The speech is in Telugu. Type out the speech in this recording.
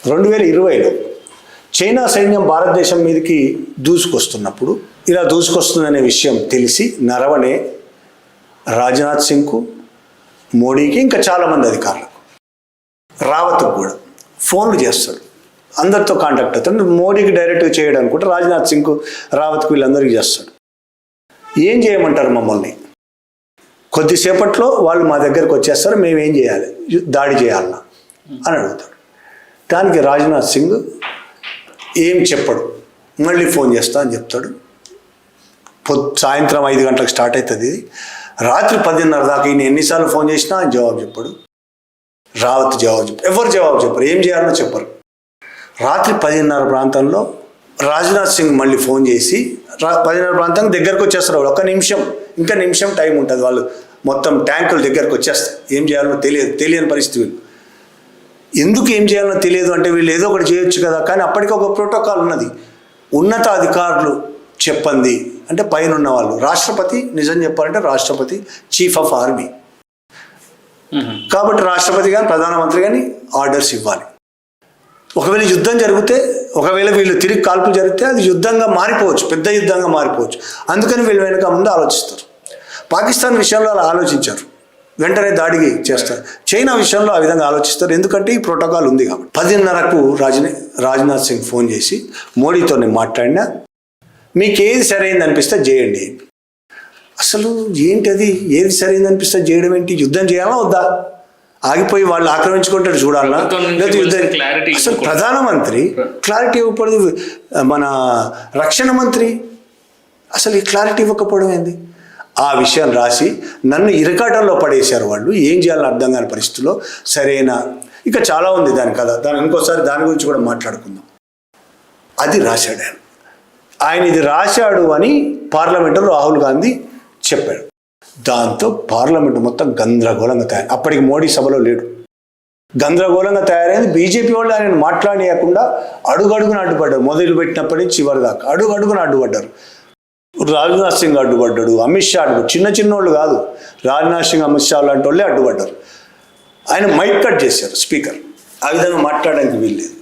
2020లో చైనా సైన్యం భారతదేశం మీదకి దూసుకొస్తున్నప్పుడు ఇలా దూసుకొస్తుందనే విషయం తెలిసి నరవనే రాజ్నాథ్ సింగ్కు, మోడీకి, ఇంకా చాలామంది అధికారులకు, రావత్కు కూడా ఫోన్లు చేస్తాడు. అందరితో కాంటాక్ట్ అవుతాడు. మోడీకి డైరెక్ట్గా చేయడం అనుకుంటే రాజ్నాథ్ సింగ్కు, రావత్కు వీళ్ళందరికీ చేస్తాడు. ఏం చేయమంటారు మమ్మల్ని? కొద్దిసేపట్లో వాళ్ళు మా దగ్గరకు వచ్చేస్తారు, మేము ఏం చేయాలి, దాడి చేయాలన్నా అని అడుగుతాడు. దానికి రాజ్నాథ్ సింగ్ ఏం చెప్పడు, మళ్ళీ ఫోన్ చేస్తా అని చెప్తాడు. సాయంత్రం 5 గంటలకు స్టార్ట్ అవుతుంది. రాత్రి 10:30 దాకా ఈయన ఎన్నిసార్లు ఫోన్ చేసినా ఆయన జవాబు చెప్పాడు. రావత్ జవాబు చెప్పారు, ఎవరు జవాబు చెప్పరు, ఏం చేయాలనో చెప్పరు. రాత్రి 10:30 ప్రాంతంలో రాజ్నాథ్ సింగ్ మళ్ళీ ఫోన్ చేసి 10:30 ప్రాంతం దగ్గరకు వచ్చేస్తారు. వాళ్ళు 1 నిమిషం, ఇంకా నిమిషం టైం ఉంటుంది. వాళ్ళు మొత్తం ట్యాంకుల దగ్గరకు వచ్చేస్తాయి. ఏం చేయాలో తెలియని పరిస్థితి. ఎందుకు ఏం చేయాలో తెలియదు అంటే వీళ్ళు ఏదో ఒకటి చేయొచ్చు కదా, కానీ అప్పటికి ఒక ప్రోటోకాల్ ఉన్నది. ఉన్నత అధికారులు చెప్పండి అంటే పైన ఉన్న వాళ్ళు, రాష్ట్రపతి, నిజం చెప్పాలంటే రాష్ట్రపతి చీఫ్ ఆఫ్ ఆర్మీ కాబట్టి రాష్ట్రపతి కానీ ప్రధానమంత్రి కానీ ఆర్డర్స్ ఇవ్వాలి. ఒకవేళ యుద్ధం జరిగితే, ఒకవేళ వీళ్ళు తిరిగి కాల్పులు జరిగితే అది యుద్ధంగా మారిపోవచ్చు, పెద్ద యుద్ధంగా మారిపోవచ్చు. అందుకని వీళ్ళు వెనుక ముందు ఆలోచిస్తారు. పాకిస్తాన్ విషయంలో అలా ఆలోచించారు, వెంటనే దాడికి చేస్తారు. చైనా విషయంలో ఆ విధంగా ఆలోచిస్తారు, ఎందుకంటే ఈ ప్రోటోకాల్ ఉంది కాబట్టి. 10:30కు రాజ్నాథ్ సింగ్ ఫోన్ చేసి మోడీతో నేను మాట్లాడినా, మీకు ఏది సరైంది అనిపిస్తే చేయండి. అసలు ఏంటది, ఏది సరైంది అనిపిస్తే చేయడం ఏంటి? యుద్ధం చేయాలా వద్దా? ఆగిపోయి వాళ్ళు ఆక్రమించుకుంటారు చూడాలన్నా, లేదా యుద్ధం? అసలు ప్రధానమంత్రి క్లారిటీ ఇవ్వకూడదు, మన రక్షణ మంత్రి అసలు ఈ క్లారిటీ ఇవ్వకపోవడం ఏంది? ఆ విషయం రాసి నన్ను ఇరకాటంలో పడేశారు వాళ్ళు. ఏం చేయాలని అర్థం కాని పరిస్థితుల్లో సరైన, ఇక చాలా ఉంది దాని కథ, ఇంకోసారి దాని గురించి కూడా మాట్లాడుకుందాం. అది రాశాడు ఆయన. ఇది రాశాడు అని పార్లమెంటులో రాహుల్ గాంధీ చెప్పాడు. దాంతో పార్లమెంటు మొత్తం గందరగోళంగా తయారు. అప్పటికి మోడీ సభలో లేడు. గందరగోళంగా తయారైంది. బీజేపీ వాళ్ళు ఆయన మాట్లాడేయకుండా అడుగడుగున అడ్డుపడ్డారు. మొదలు పెట్టినప్పటి నుంచి చివరి దాకా అడుగడుగున అడ్డుపడ్డారు. రాజ్నాథ్ సింగ్ అడ్డుపడ్డాడు, అమిత్ షా అడ్డుపడ్డాడు. చిన్న వాళ్ళు కాదు, రాజ్నాథ్ సింగ్, అమిత్ షా లాంటి వాళ్ళే అడ్డుపడ్డారు. ఆయన మైక్ కట్ చేశారు స్పీకర్. ఆ విధంగా మాట్లాడడానికి వీల్లేదు.